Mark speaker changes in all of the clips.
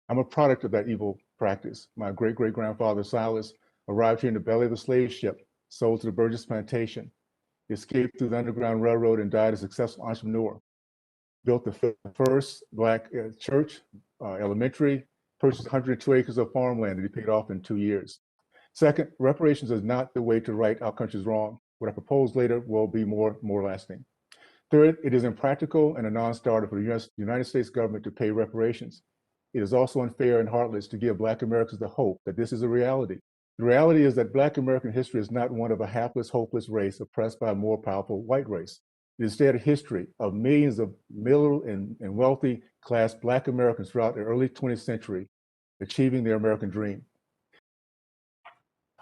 Speaker 1: I'm a product of that evil practice. My great-great-grandfather Silas arrived here in the belly of a slave ship, sold to the Burgess plantation. He escaped through the Underground Railroad and died a successful entrepreneur. Built the first Black church, elementary, purchased 102 acres of farmland that he paid off in 2 years. Second, reparations is not the way to right our country's wrong. What I propose later will be more lasting. Third, it is impractical and a non-starter for the United States government to pay reparations. It is also unfair and heartless to give Black Americans the hope that this is a reality. The reality is that Black American history is not one of a hapless, hopeless race oppressed by a more powerful white race. It is instead a history of millions of middle and wealthy class Black Americans throughout the early 20th century achieving their American dream.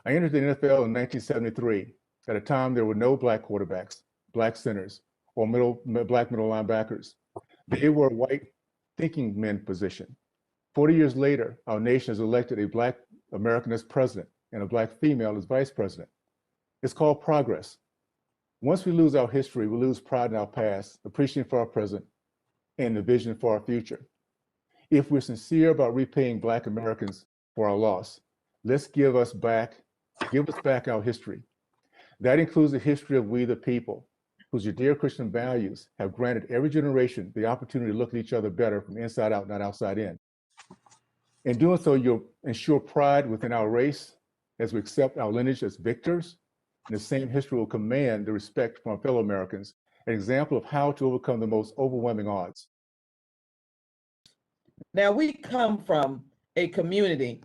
Speaker 1: I entered the NFL in 1973. At a time, there were no Black quarterbacks, Black centers, or Black middle linebackers. They were a white thinking men position. 40 years later, our nation has elected a Black American as president and a Black female as vice president. It's called progress. Once we lose our history, we lose pride in our past, appreciation for our present, and the vision for our future. If we're sincere about repaying Black Americans for our loss, let's give us back our history. That includes the history of we the people, whose Judeo-Christian values have granted every generation the opportunity to look at each other better from inside out, not outside in. In doing so, you'll ensure pride within our race as we accept our lineage as victors, and the same history will command the respect from our fellow Americans, an example of how to overcome the most overwhelming odds.
Speaker 2: Now, we come from a community,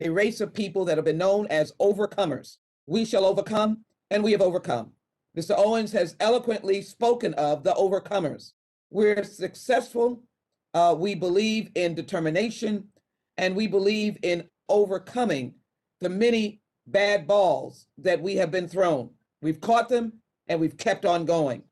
Speaker 2: a race of people that have been known as overcomers. We shall overcome, and we have overcome. Mr. Owens has eloquently spoken of the overcomers. We're successful. We believe in determination, and we believe in overcoming the many bad balls that we have been thrown. We've caught them, and we've kept on going.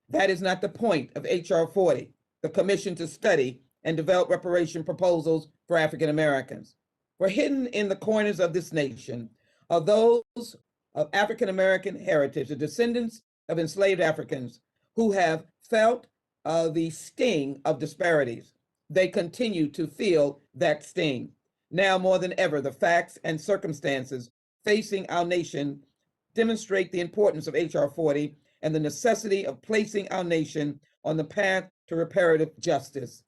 Speaker 2: That is not the point of H.R. 40, the commission to study and develop reparation proposals for African Americans. For hidden in the corners of this nation are those of African American heritage, the descendants of enslaved Africans who have felt the sting of disparities. They continue to feel that sting. Now more than ever, the facts and circumstances facing our nation demonstrate the importance of H.R. 40 and the necessity of placing our nation on the path to reparative justice.